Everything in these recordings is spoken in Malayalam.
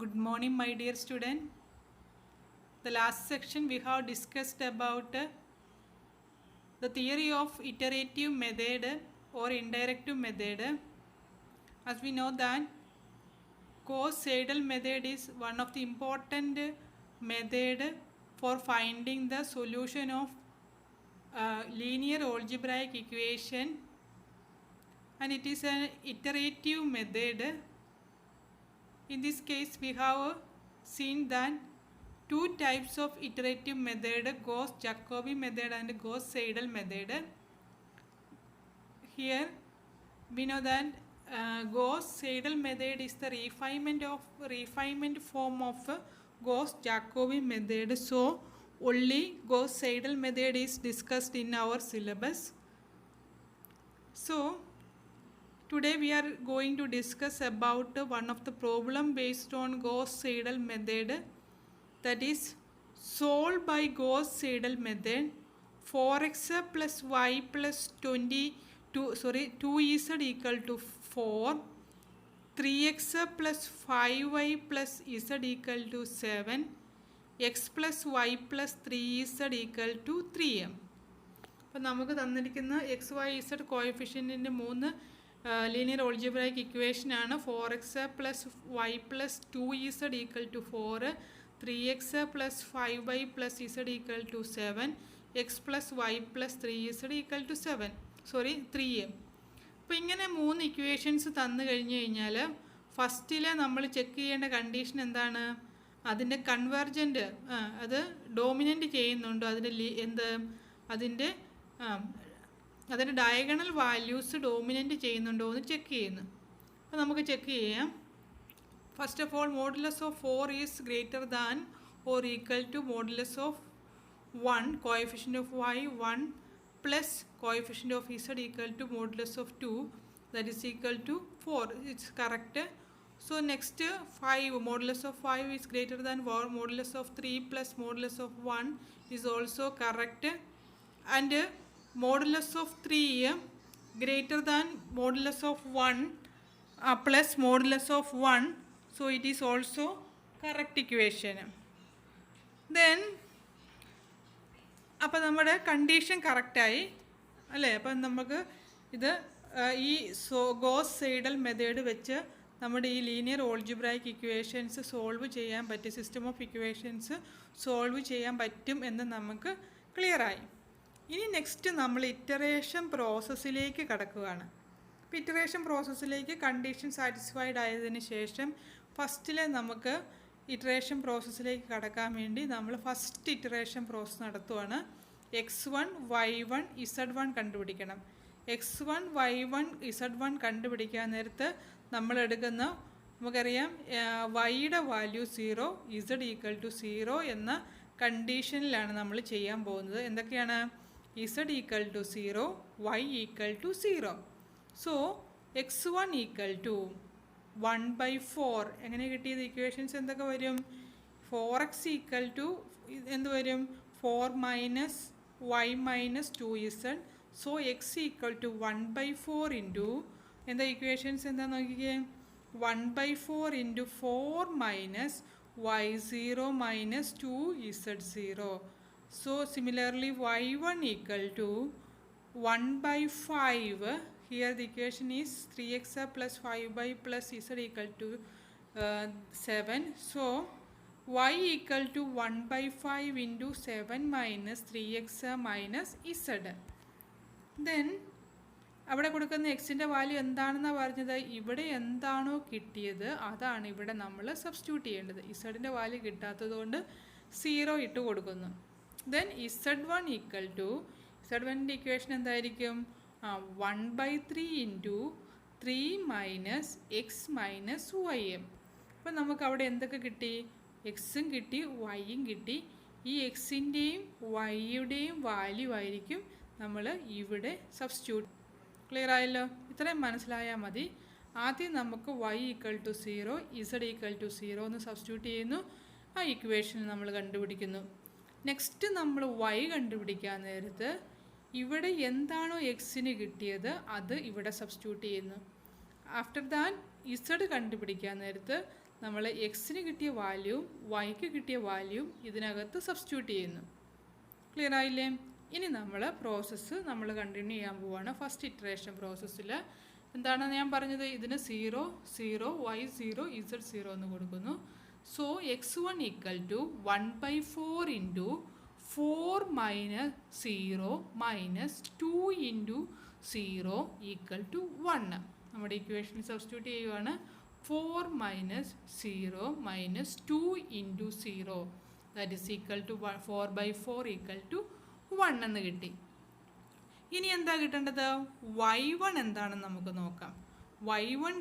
Good morning, my dear student. The last section we have discussed about the theory of iterative method or indirective method. As we know that Gauss-Seidel method is one of the important method for finding the solution of linear algebraic equation, and it is an iterative method. In this case, we have seen that two types of iterative method, Gauss-Jacobi method and Gauss-Seidel method. Here we know that Gauss-Seidel method is the refinement form of Gauss-Jacobi method. So only Gauss-Seidel method is discussed in our syllabus. So today we are going to discuss about one of the problem based on Gauss-Seidel method, that is solved by Gauss-Seidel method. 4x plus y plus 2z equal to 4, 3x plus 5y plus z equal to 7, x plus y plus 3z equal to 3m. അപ്പോൾ നമുക്ക് തന്നിരിക്കുന്ന എക്സ് വൈ ഇസഡ് കോഎഫിഷ്യൻറ്റിൻ്റെ മൂന്ന് ലീനിയർ ഓൾജിബ്രൈക് ഇക്വേഷനാണ്. 4x plus Y plus 2z equal to 4, 3x plus 5y plus z equal to 7, X plus Y plus 3z equal to 3m. അപ്പോൾ ഇങ്ങനെ മൂന്ന് ഇക്വേഷൻസ് തന്നു കഴിഞ്ഞ് കഴിഞ്ഞാൽ ഫസ്റ്റിൽ നമ്മൾ ചെക്ക് ചെയ്യേണ്ട കണ്ടീഷൻ എന്താണ്? അതിൻ്റെ കൺവെർജൻറ്റ് അത് ഡോമിനൻ്റ് ചെയ്യുന്നുണ്ടോ, അതിൻ്റെ ഡയഗണൽ വാല്യൂസ് ഡോമിനൻ്റ് ചെയ്യുന്നുണ്ടോ എന്ന് ചെക്ക് ചെയ്യുന്നു. അപ്പോൾ നമുക്ക് ചെക്ക് ചെയ്യാം. First of all, modulus of 4 is greater than or equal to modulus of 1, coefficient of y 1 plus coefficient of z equal to modulus of 2, that is equal to 4. It's correct. So next 5, modulus of 5 is greater than modulus of 3 plus modulus of 1 is also correct, and modulus of 3 greater than modulus of 1 plus modulus of 1, so it is also correct equation. Then അപ്പോൾ നമ്മുടെ കണ്ടീഷൻ കറക്റ്റായി അല്ലേ? അപ്പം നമുക്ക് ഇത് ഈ ഗോസ്-സെയ്ഡൽ മെത്തേഡ് വെച്ച് നമ്മുടെ ഈ ലീനിയർ ഓൾജിബ്രൈക് ഇക്വേഷൻസ് സോൾവ് ചെയ്യാൻ പറ്റും, സിസ്റ്റം ഓഫ് ഇക്വേഷൻസ് സോൾവ് ചെയ്യാൻ പറ്റും എന്ന് നമുക്ക് ക്ലിയറായി. ഇനി നെക്സ്റ്റ് നമ്മൾ ഇറ്ററേഷൻ പ്രോസസ്സിലേക്ക് കടക്കുകയാണ്. അപ്പോൾ ഇറ്ററേഷൻ പ്രോസസ്സിലേക്ക് കണ്ടീഷൻ സാറ്റിസ്ഫൈഡ് ആയതിന് ശേഷം ഫസ്റ്റിൽ നമുക്ക് ഇറ്ററേഷൻ പ്രോസസ്സിലേക്ക് കടക്കാൻ വേണ്ടി നമ്മൾ first iteration process നടത്തുവാണ്. x1 y1 z1 കണ്ടുപിടിക്കണം. x1 y1 z1 കണ്ടുപിടിക്കാൻ നേരത്ത് നമ്മൾ എടുക്കുന്ന, നമുക്കറിയാം വൈയുടെ വാല്യൂ 0, z ഈക്വൽ ടു 0 എന്ന കണ്ടീഷനിലാണ് നമ്മൾ ചെയ്യാൻ പോകുന്നത്. എന്തൊക്കെയാണ്? z equal to 0, y equal to 0. So x1 equal to 1/4. എങ്ങനെ കിട്ടിയത്? ഇക്വേഷൻസ് എന്തൊക്കെ വരും? 4x ഈക്വൽ ടു എന്ത് വരും? 4 minus y minus 2z. So x equal to 1/4 into എന്താ ഇക്വേഷൻസ് എന്താ നോക്കിക്കേ? 1/4 into 4 minus y0 minus 2z0. So similarly y1 equal to 1/5. Here the equation is 3x plus 5y plus z equal to 7. So y equal to 1/5 into 7 minus 3x minus z. Then അവിടെ കൊടുക്കുന്ന എക്സിൻ്റെ വാല്യൂ എന്താണെന്നാണ് പറഞ്ഞത്? ഇവിടെ എന്താണോ കിട്ടിയത് അതാണ് ഇവിടെ നമ്മൾ സബ്സ്റ്റിറ്റ്യൂട്ട് ചെയ്യേണ്ടത്. ഇസഡിൻ്റെ വാല്യൂ കിട്ടാത്തത് കൊണ്ട് 0 ഇട്ട് കൊടുക്കുന്നു. ദെൻ z1 ഈക്വൽ ടു, z1ൻ്റെ ഇക്വേഷൻ എന്തായിരിക്കും? 1/3 into 3 minus X minus Y M. അപ്പം നമുക്ക് അവിടെ എന്തൊക്കെ കിട്ടി? എക്സും കിട്ടി, വൈയും കിട്ടി. ഈ എക്സിൻ്റെയും വൈയുടെയും വാല്യൂ ആയിരിക്കും നമ്മൾ ഇവിടെ സബ്സ്റ്റിറ്റ്യൂട്ട്. ക്ലിയർ ആയല്ലോ? ഇത്രയും മനസ്സിലായാൽ മതി. ആദ്യം നമുക്ക് y equal to 0, z equal to 0 എന്ന് സബ്സ്റ്റിറ്റ്യൂട്ട് ചെയ്യുന്നു. ആ ഇക്വേഷൻ നമ്മൾ കണ്ടുപിടിക്കുന്നു. നെക്സ്റ്റ് നമ്മൾ y കണ്ടുപിടിക്കാൻ നേരത്ത് ഇവിടെ എന്താണോ എക്സിന് കിട്ടിയത് അത് ഇവിടെ സബ്സ്റ്റിറ്റ്യൂട്ട് ചെയ്യുന്നു. ആഫ്റ്റർ ദാറ്റ് z കണ്ടുപിടിക്കാൻ നേരത്ത് നമ്മൾ എക്സിന് കിട്ടിയ വാല്യൂ വൈക്ക് കിട്ടിയ വാല്യൂ ഇതിനകത്ത് സബ്സ്റ്റിറ്റ്യൂട്ട് ചെയ്യുന്നു. ക്ലിയർ ആയില്ലേ? ഇനി നമ്മൾ പ്രോസസ്സ് കണ്ടിന്യൂ ചെയ്യാൻ പോവുകയാണ്. ഫസ്റ്റ് ഇറ്ററേഷൻ പ്രോസസ്സിൽ എന്താണെന്ന് ഞാൻ പറഞ്ഞത്, ഇതിന് 0 0 y0 z0 എന്ന് കൊടുക്കുന്നു. So x1 equal to 1/4 into 4 minus 0 minus 2 into 0 equal to 1. നമ്മുടെ ഇക്വേഷനിൽ സബ്സ്റ്റിറ്റ്യൂട്ട് ചെയ്യുവാണ്. 4 minus 0 minus 2 into 0 that is equal to 4/4 equal to 1 എന്ന് കിട്ടി. ഇനി എന്താ കിട്ടേണ്ടത്? y1 എന്താണെന്ന് നമുക്ക് നോക്കാം. y1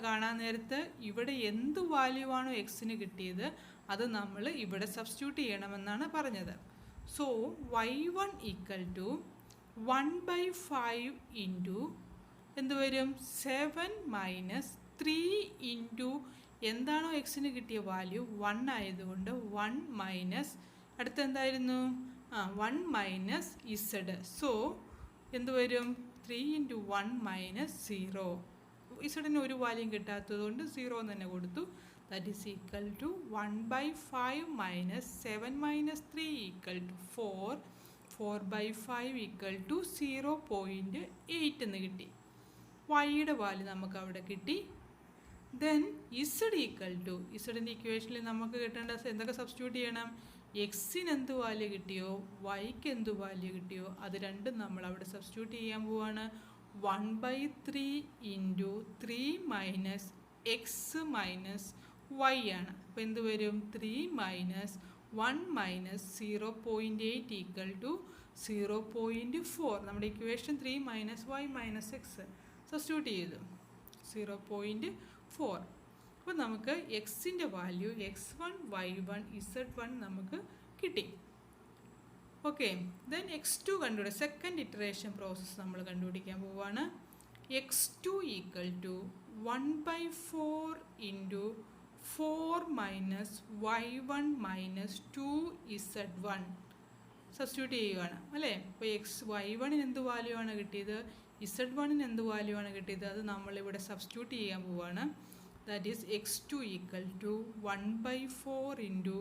കാണാൻ നേരത്ത് ഇവിടെ എന്ത് വാല്യൂ ആണോ എക്സിന് കിട്ടിയത് അത് നമ്മൾ ഇവിടെ സബ്സ്റ്റിറ്റ്യൂട്ട് ചെയ്യണമെന്നാണ് പറഞ്ഞത്. So y1 equal to 1/5 into എന്ത് വരും? 7 മൈനസ് 3 ഇൻറ്റു എന്താണോ എക്സിന് കിട്ടിയ വാല്യൂ 1 ആയതുകൊണ്ട് 1 മൈനസ് അടുത്ത എന്തായിരുന്നു? 1 മൈനസ് ഇസഡ്. സോ എന്ത് വരും? 3 ഇൻറ്റു 1 മൈനസ് 0. ഇസഡിന് ഒരു വാല്യൂം കിട്ടാത്തതുകൊണ്ട് 0 തന്നെ കൊടുത്തു. That is equal to 1/5 minus 7 minus 3 equal to 4. 4/5 equal to 0.8 എന്ന് കിട്ടി. വൈയുടെ വാല്യൂ നമുക്ക് അവിടെ കിട്ടി. ദെൻ ഇസഡ് ഈക്വൽ ടു, ഇസഡിൻ്റെ ഇക്വേഷനിൽ നമുക്ക് കിട്ടേണ്ട എന്തൊക്കെ സബ്സ്റ്റിറ്റ്യൂട്ട് ചെയ്യണം? എക്സിന് എന്ത് വാല്യൂ കിട്ടിയോ വൈക്ക് എന്ത് വാല്യൂ കിട്ടിയോ അത് രണ്ടും നമ്മൾ അവിടെ സബ്സ്റ്റിറ്റ്യൂട്ട് ചെയ്യാൻ പോവാണ്. 1/3 into 3 minus X minus Y ആണ്. അപ്പോൾ എന്ത് വരും? 3 മൈനസ് 1 മൈനസ് 0.8 ഈക്വൽ ടു 0.4. നമ്മുടെ equation 3 minus Y minus X substitute ചെയ്തു 0.4. അപ്പോൾ നമുക്ക് എക്സിൻ്റെ വാല്യൂ x1 y1 z1 നമുക്ക് കിട്ടി. ഓക്കെ, ദെൻ x2 കണ്ടുപിടിക്കുക. സെക്കൻഡ് ഇറ്ററേഷൻ പ്രോസസ്സ് നമ്മൾ കണ്ടുപിടിക്കാൻ പോവുകയാണ്. x2 equal to 1/4 into 4 minus y1 minus 2z1 substitute ചെയ്യുകയാണ് അല്ലേ. അപ്പോൾ y1ന് എന്ത് വാല്യൂ ആണ് കിട്ടിയത്, z1ന് എന്ത് വാല്യൂ ആണ് കിട്ടിയത് അത് നമ്മളിവിടെ സബ്സ്റ്റിറ്റ്യൂട്ട് ചെയ്യാൻ പോവുകയാണ്. That is x2 equal to 1/4 into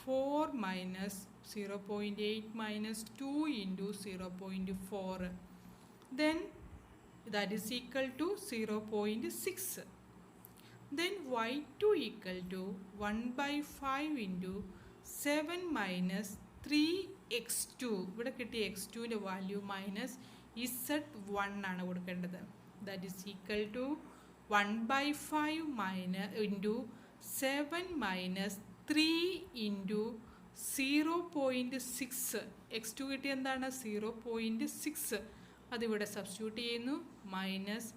4 minus 0.8 minus 2 into 0.4. Then that is equal to 0.6. Then y2 equal to 1/5 into 7 minus 3x2. ഇവിടെ കിട്ടിയ x2ൻ്റെ വാല്യൂ മൈനസ് z1 ആണ് കൊടുക്കേണ്ടത്. That is equal to 1/5 minus into 7 minus 3 into 0.6. x2 കിട്ടി എന്താണ്? 0.6. അതിവിടെ സബ്സ്റ്റിറ്റ്യൂട്ട് ചെയ്യുന്നു. മൈനസ്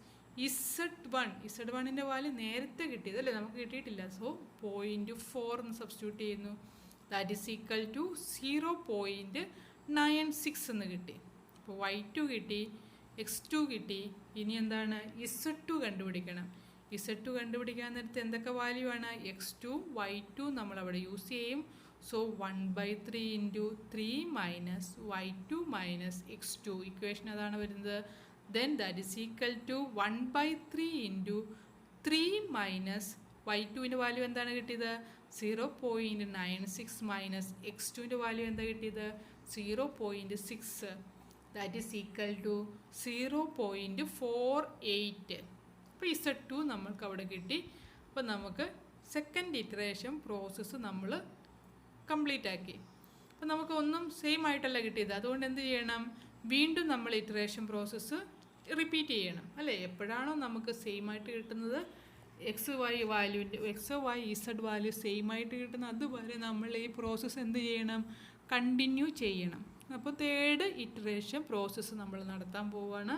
z1ൻ്റെ വാല്യൂ നേരത്തെ കിട്ടിയത് അല്ലേ, നമുക്ക് കിട്ടിയിട്ടില്ല. സോ 0.4 എന്ന് സബ്സ്റ്റിറ്റ്യൂട്ട് ചെയ്യുന്നു. ദാറ്റ് ഈസ് ഈക്വൽ ടു 0.96 എന്ന് കിട്ടി. അപ്പോൾ y2 കിട്ടി, x2 കിട്ടി. ഇനി എന്താണ്? z2 കണ്ടുപിടിക്കണം. z2 കണ്ടുപിടിക്കാൻ നേരത്തെ എന്തൊക്കെ വാല്യൂ ആണ്? x2 y2 നമ്മളവിടെ യൂസ് ചെയ്യും. So 1/3 into 3 minus y2 minus x2 equation അതാണ് വരുന്നത്. Then that is equal to 1/3 into 3 minus y2ൻ്റെ വാല്യൂ എന്താണ് കിട്ടിയത്? 0.96 മൈനസ് x2ൻ്റെ വാല്യൂ എന്താ കിട്ടിയത്? 0.6. That is equal to 0.48. അപ്പോൾ z2 നമ്മൾക്ക് അവിടെ കിട്ടി. അപ്പോൾ നമുക്ക് സെക്കൻഡ് ഇറ്ററേഷൻ പ്രോസസ്സ് നമ്മൾ കംപ്ലീറ്റ് ആക്കി. അപ്പോൾ നമുക്ക് ഒന്നും സെയിം ആയിട്ടല്ല കിട്ടിയത്. അതുകൊണ്ട് എന്ത് ചെയ്യണം? വീണ്ടും നമ്മൾ ഇറ്ററേഷൻ പ്രോസസ്സ് റിപ്പീറ്റ് ചെയ്യണം അല്ലേ. എപ്പോഴാണോ നമുക്ക് സെയിം ആയിട്ട് കിട്ടുന്നത്, X Y Z value same ആയിട്ട് കിട്ടുന്നത് അതുവരെ നമ്മൾ ഈ പ്രോസസ്സ് എന്ത് ചെയ്യണം? കണ്ടിന്യൂ ചെയ്യണം. അപ്പോൾ തേർഡ് ഇറ്ററേഷൻ പ്രോസസ്സ് നമ്മൾ നടത്താൻ പോവുകയാണ്.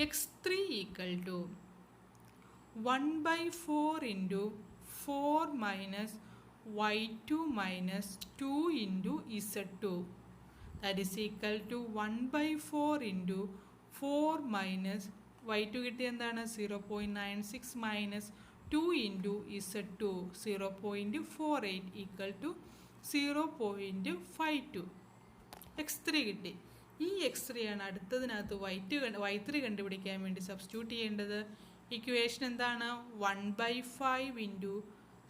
x3 equal to 1/4 into 4 minus y2 minus 2 into z2. That is equal to 1/4 into 4 minus y2 കിട്ടിയ എന്താണ്? 0.96 minus 2 into z2 0.48 equal to 0.52. x3 കിട്ടി. ഈ x3 ആണ് അടുത്തതിനകത്ത് y3 കണ്ടുപിടിക്കാൻ വേണ്ടി സബ്സ്റ്റിറ്റ്യൂട്ട് ചെയ്യേണ്ടത്. ഇക്വേഷൻ എന്താണ്? 1/5 into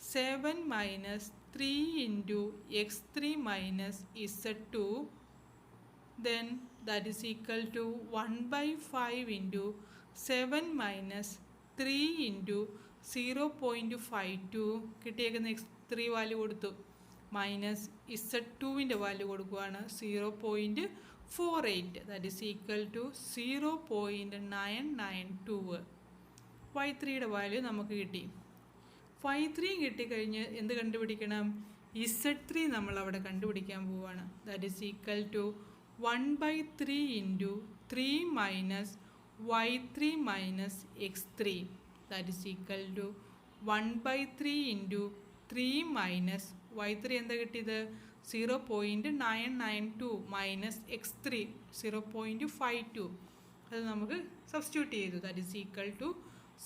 7 minus 3 into x3 minus z2, then that is equal to 1 by 5 into 7 minus 3 into 0.52 കിട്ടിയേക്കുന്ന x3 വാല്യൂ കൊടുത്തു മൈനസ് z2വിൻ്റെ വാല്യൂ കൊടുക്കുകയാണ് 0.48, ദാറ്റ് ഈസ് ഈക്വൽ ടു 0.992. y3യുടെ വാല്യൂ നമുക്ക് കിട്ടി. y3 കിട്ടിക്കഴിഞ്ഞ് എന്ത് കണ്ടുപിടിക്കണം? z3 നമ്മൾ അവിടെ കണ്ടുപിടിക്കാൻ പോവുകയാണ്. That is equal to 1/3 into 3 minus y3 minus x3, that is equal to 1/3 into 3 minus y3 എന്താ കിട്ടിയത്? 0.992 മൈനസ് x3 0.52. അത് നമുക്ക് സബ്സ്റ്റിറ്റ്യൂട്ട് ചെയ്തു. That is equal to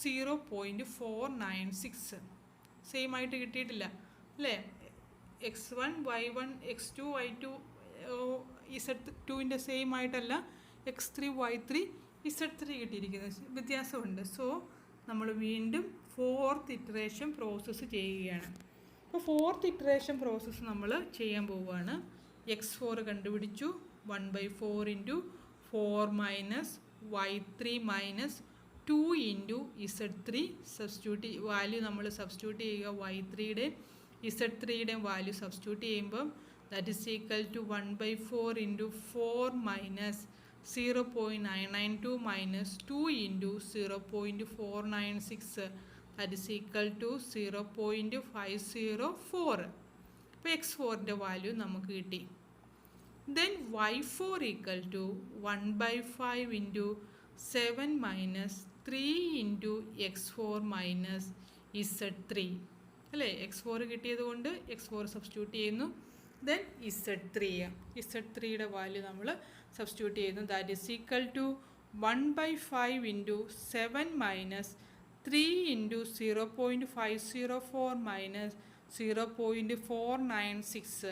0.496. Same ആയിട്ട് കിട്ടിയിട്ടില്ല അല്ലേ? x1 y1 x2 y2 z2ൻ്റെ same ആയിട്ടല്ല x3 y3 z3 കിട്ടിയിരിക്കുന്നത്, വ്യത്യാസമുണ്ട്. സോ നമ്മൾ വീണ്ടും 4th ഇറ്ററേഷൻ പ്രോസസ്സ് ചെയ്യുകയാണ്. അപ്പോൾ 4th ഇറ്ററേഷൻ പ്രോസസ്സ് നമ്മൾ ചെയ്യാൻ പോവുകയാണ്. x4 കണ്ടുപിടിച്ചു. 1/4 into 4 minus y3 minus 2 into z3 substitute value നമ്മൾ സബ്സ്റ്റിറ്റ്യൂട്ട് ചെയ്യുക. y3യുടെ z3യുടെ വാല്യൂ സബ്സ്റ്റിറ്റ്യൂട്ട് ചെയ്യുമ്പം that is equal to 1/4 into 4 minus 0.992 minus 2 into 0.496, that is equal to 0.504. അപ്പോൾ x4ൻ്റെ വാല്യൂ നമുക്ക് കിട്ടി. Then y4 equal to 1/5 into 7 minus 3 into x4 minus z3 അല്ലേ? x4 കിട്ടിയത് കൊണ്ട് x4 സബ്സ്റ്റിറ്റ്യൂട്ട് ചെയ്യുന്നു. ദെൻ z3യുടെ വാല്യൂ നമ്മൾ സബ്സ്റ്റിറ്റ്യൂട്ട് ചെയ്യുന്നു. That is equal to 1/5 into 7 minus 3 into 0.504 minus 0.496,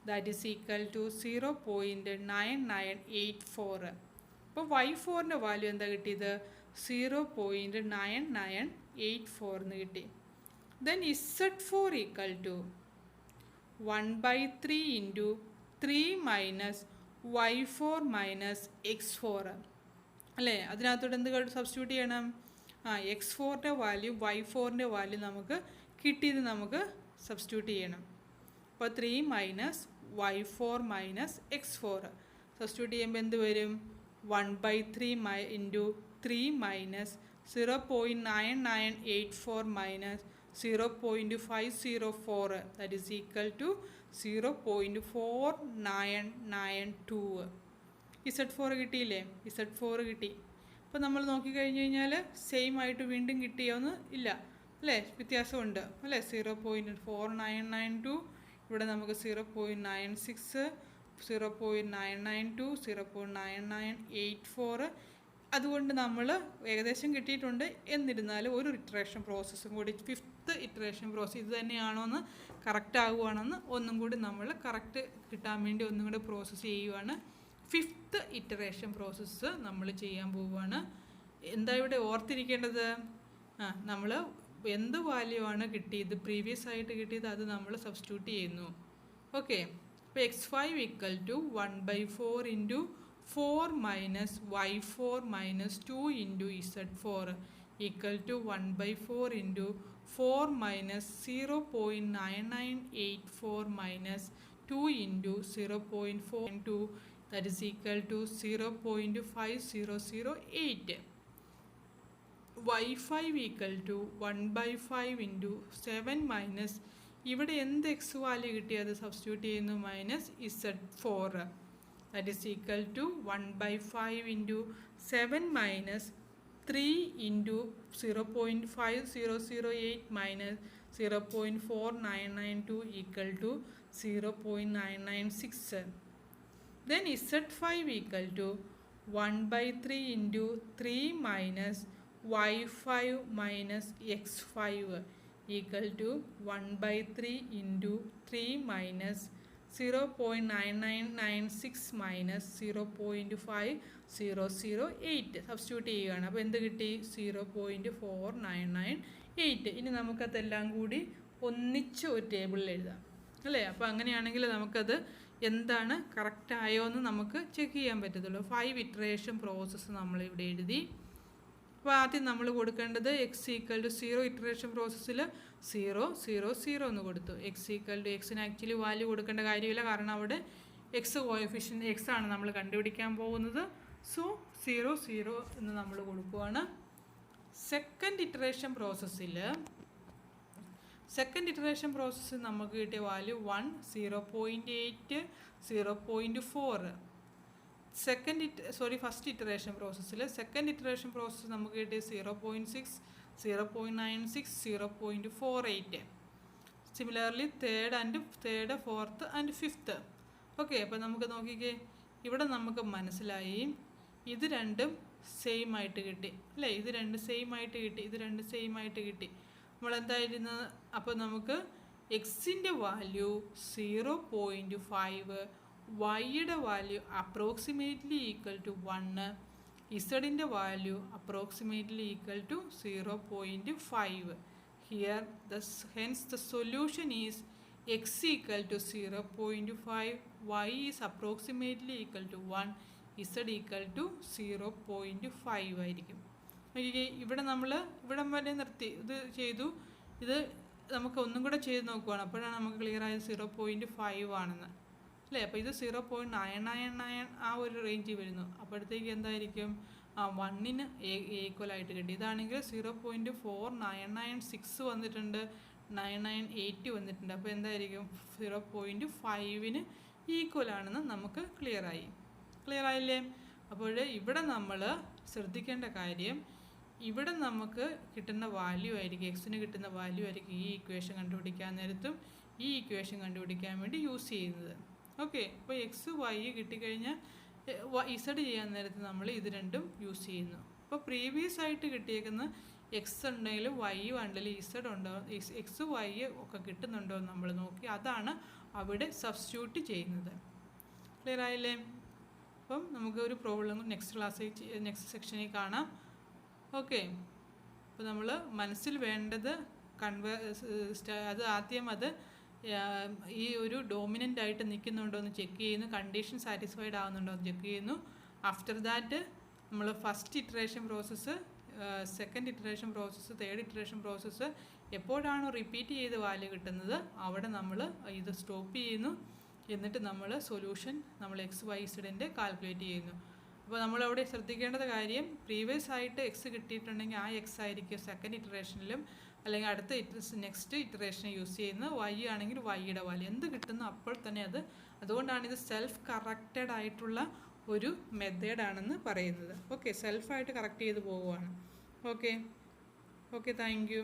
that is equal to 0.9984. അപ്പോൾ y4ൻ്റെ വാല്യൂ എന്താ കിട്ടിയത്? 0.9984 എന്ന് കിട്ടി. Then z4 equal to 1/3 into 3 minus y4 minus x4 അല്ലേ? അതിനകത്തോട്ട് എന്ത് സബ്സ്റ്റിറ്റ്യൂട്ട് ചെയ്യണം? x4ൻ്റെ വാല്യൂ y4ൻ്റെ വാല്യൂ നമുക്ക് കിട്ടിയത് നമുക്ക് സബ്സ്റ്റിറ്റ്യൂട്ട് ചെയ്യണം. അപ്പോൾ 3 minus y4 minus x4 substitute ചെയ്യുമ്പോൾ എന്ത് വരും? 1/3 into 3 minus 0.9984 minus 0.504, that is equal to 0.4992. z4 കിട്ടിയില്ലേ? z4 കിട്ടി. അപ്പോൾ നമ്മൾ നോക്കിക്കഴിഞ്ഞ് കഴിഞ്ഞാൽ സെയിം ആയിട്ട് വീണ്ടും കിട്ടിയോന്ന് ഇല്ല അല്ലേ? വ്യത്യാസമുണ്ട് അല്ലേ? 0.4992 ഇവിടെ നമുക്ക് 0.96, 0.992, 0.9984. അതുകൊണ്ട് നമ്മൾ ഏകദേശം കിട്ടിയിട്ടുണ്ട്. എന്നിരുന്നാലും ഒരു ഇറ്ററേഷൻ പ്രോസസ്സും കൂടി 5th ഇറ്ററേഷൻ പ്രോസസ്സ് ഇത് തന്നെയാണോ എന്ന് കറക്റ്റ് ആകുവാണെന്ന് ഒന്നും കൂടി നമ്മൾ കറക്റ്റ് കിട്ടാൻ വേണ്ടി ഒന്നും കൂടി പ്രോസസ്സ് ചെയ്യുവാണ്. 5th ഇറ്ററേഷൻ പ്രോസസ്സ് നമ്മൾ ചെയ്യാൻ പോവുകയാണ്. എന്താ ഇവിടെ ഓർത്തിരിക്കേണ്ടത്? നമ്മൾ എന്ത് വാല്യൂ ആണ് കിട്ടിയത്, പ്രീവിയസ് ആയിട്ട് കിട്ടിയത്, അത് നമ്മൾ സബ്സ്റ്റിറ്റ്യൂട്ട് ചെയ്യുന്നു. ഓക്കെ. അപ്പോൾ x5 equal to 1/4 into 4 minus y4 minus 2 into z4 equal to 1/4 into 4 minus 0.9984 minus 2 into 0.42, that is equal to 0.5008. y5 equal to 1/5 into 7 minus ഇവിടെ എന്ത് എക്സ് വാല്യൂ കിട്ടിയത് സബ്സ്റ്റിറ്റ്യൂട്ട് ചെയ്യുന്നു minus z4, that is equal to 1/5 into 7 minus 3 into 0.5008 minus 0.4992 equal to 0.996. Then z5 equal to 1/3 into 3 minus y5 minus x5 equal to 1/3 into 3 minus 0.9996 minus 0.5008 substitute ചെയ്യുകയാണ്. അപ്പോൾ എന്ത് കിട്ടി? 0.4998. ഇനി നമുക്കതെല്ലാം കൂടി ഒന്നിച്ച് ഒരു ടേബിളിൽ എഴുതാം അല്ലേ. അപ്പോൾ അങ്ങനെയാണെങ്കിൽ നമുക്കത് എന്താണ് കറക്റ്റ് ആയോ എന്ന് നമുക്ക് ചെക്ക് ചെയ്യാൻ പറ്റത്തുള്ളൂ. 5 ഇറ്ററേഷൻ പ്രോസസ്സ് നമ്മളിവിടെ എഴുതി. അപ്പോൾ ആദ്യം നമ്മൾ കൊടുക്കേണ്ടത് x = 0 ഇറ്ററേഷൻ പ്രോസസ്സിൽ 0 0 0 എന്ന് കൊടുത്തു. x ആക്ച്വലി വാല്യൂ കൊടുക്കേണ്ട കാര്യമില്ല, കാരണം അവിടെ എക്സ് കോഎഫിഷ്യൻ്റ് എക്സ് ആണ് നമ്മൾ കണ്ടുപിടിക്കാൻ പോകുന്നത്. സോ 0 0 എന്ന് നമ്മൾ കൊടുക്കുകയാണ്. സെക്കൻഡ് ഇറ്ററേഷൻ പ്രോസസ്സിൽ നമുക്ക് കിട്ടിയ വാല്യൂ 1 0.8 0.4. ഫസ്റ്റ് ഇറ്ററേഷൻ പ്രോസസ്സിൽ സെക്കൻഡ് ഇറ്ററേഷൻ പ്രോസസ്സ് നമുക്ക് കിട്ടിയ 0.6 0.96 0.48. Similarly third fourth and fifth. Okay, അപ്പോൾ നമുക്ക് നോക്കിക്കേ, ഇവിടെ നമുക്ക് മനസ്സിലായി ഇത് രണ്ടും സെയിം ആയിട്ട് കിട്ടി അല്ലേ. ഇത് രണ്ട് സെയിം ആയിട്ട് കിട്ടി. നമ്മളെന്തായിരുന്നു, അപ്പോൾ നമുക്ക് എക്സിൻ്റെ വാല്യൂ 0.5, വൈയുടെ വാല്യൂ അപ്രോക്സിമേറ്റ്ലി ഈക്വൽ ടു 1, ഇസഡിൻ്റെ value approximately equal to 0.5. Here hence the solution is x = 0.5, y is approximately equal to 1, z = 0.5 ആയിരിക്കും. ഇവിടെ നമ്മൾ ഇവിടം വരെ നിർത്തി ഇത് ചെയ്തു. ഇത് നമുക്ക് ഒന്നും കൂടെ ചെയ്ത് നോക്കുവാണ്, അപ്പോഴാണ് നമുക്ക് ക്ലിയർ ആയത് 0.5 ആണെന്ന് അല്ലേ. അപ്പോൾ ഇത് 0.999 ആ ഒരു റേഞ്ചിൽ വരുന്നു. അപ്പോഴത്തേക്ക് എന്തായിരിക്കും, 1ന് ഈക്വലായിട്ട് കിട്ടി. ഇതാണെങ്കിൽ 0.4996 വന്നിട്ടുണ്ട്, 998 വന്നിട്ടുണ്ട്. അപ്പോൾ എന്തായിരിക്കും, 0.5ന് ഈക്വലാണെന്ന് നമുക്ക് ക്ലിയർ ആയില്ലേ. അപ്പോൾ ഇവിടെ നമ്മൾ ശ്രദ്ധിക്കേണ്ട കാര്യം, ഇവിടെ നമുക്ക് കിട്ടുന്ന വാല്യൂ ആയിരിക്കും, എക്സിന് കിട്ടുന്ന വാല്യൂ ആയിരിക്കും ഈ ഇക്വേഷൻ കണ്ടുപിടിക്കാൻ നേരത്തും ഈ ഇക്വേഷൻ കണ്ടുപിടിക്കാൻ വേണ്ടി യൂസ് ചെയ്യുന്നത്. ഓക്കെ, അപ്പോൾ എക്സ് വൈ കിട്ടിക്കഴിഞ്ഞാൽ ഇസഡ് ചെയ്യാൻ നേരത്ത് നമ്മൾ ഇത് രണ്ടും യൂസ് ചെയ്യുന്നു. അപ്പോൾ പ്രീവിയസ് ആയിട്ട് കിട്ടിയേക്കുന്ന എക്സ് ഉണ്ടെങ്കിലും വൈ ഉണ്ടെങ്കിലും ഇസഡ് ഉണ്ടോ, എക്സ് വൈ ഒക്കെ കിട്ടുന്നുണ്ടോ എന്ന് നമ്മൾ നോക്കി, അതാണ് അവിടെ സബ്സ്റ്റിറ്റ്യൂട്ട് ചെയ്യുന്നത്. ക്ലിയർ ആയില്ലേ. അപ്പം നമുക്ക് ഒരു പ്രോബ്ലം നെക്സ്റ്റ് സെക്ഷനിൽ കാണാം. ഓക്കെ, അപ്പോൾ നമ്മൾ മനസ്സിൽ വേണ്ടത് അത് ആദ്യം ഈ ഒരു ഡോമിനൻ്റ് ആയിട്ട് നിൽക്കുന്നുണ്ടോ എന്ന് ചെക്ക് ചെയ്യുന്നു, കണ്ടീഷൻ സാറ്റിസ്ഫൈഡ് ആവുന്നുണ്ടോ എന്ന് ചെക്ക് ചെയ്യുന്നു. ആഫ്റ്റർ ദാറ്റ് നമ്മൾ first iteration process, second iteration process, third iteration process എപ്പോഴാണോ റിപ്പീറ്റ് ചെയ്ത് വാല്യൂ കിട്ടുന്നത് അവിടെ നമ്മൾ ഇത് സ്റ്റോപ്പ് ചെയ്യുന്നു. എന്നിട്ട് നമ്മൾ സൊല്യൂഷൻ നമ്മൾ എക്സ് വൈ ഇസഡിൻ്റെ കാൽക്കുലേറ്റ് ചെയ്യുന്നു. അപ്പോൾ നമ്മളവിടെ ശ്രദ്ധിക്കേണ്ടത് കാര്യം, പ്രീവിയസ് ആയിട്ട് എക്സ് കിട്ടിയിട്ടുണ്ടെങ്കിൽ ആ എക്സ് ആയിരിക്കും സെക്കൻഡ് ഇറ്ററേഷനിലും അല്ലെങ്കിൽ അടുത്ത നെക്സ്റ്റ് ഇറ്ററേഷനെ യൂസ് ചെയ്യുന്നത്. വൈ ആണെങ്കിൽ വൈയുടെ വാല്യൂ എന്ത് കിട്ടുന്നു അപ്പോൾ തന്നെ അതുകൊണ്ടാണ് ഇത് സെൽഫ് കറക്റ്റഡ് ആയിട്ടുള്ള ഒരു മെത്തേഡാണെന്ന് പറയുന്നത്. ഓക്കെ, സെൽഫായിട്ട് കറക്റ്റ് ചെയ്ത് പോവുകയാണ്. Okay, thank you.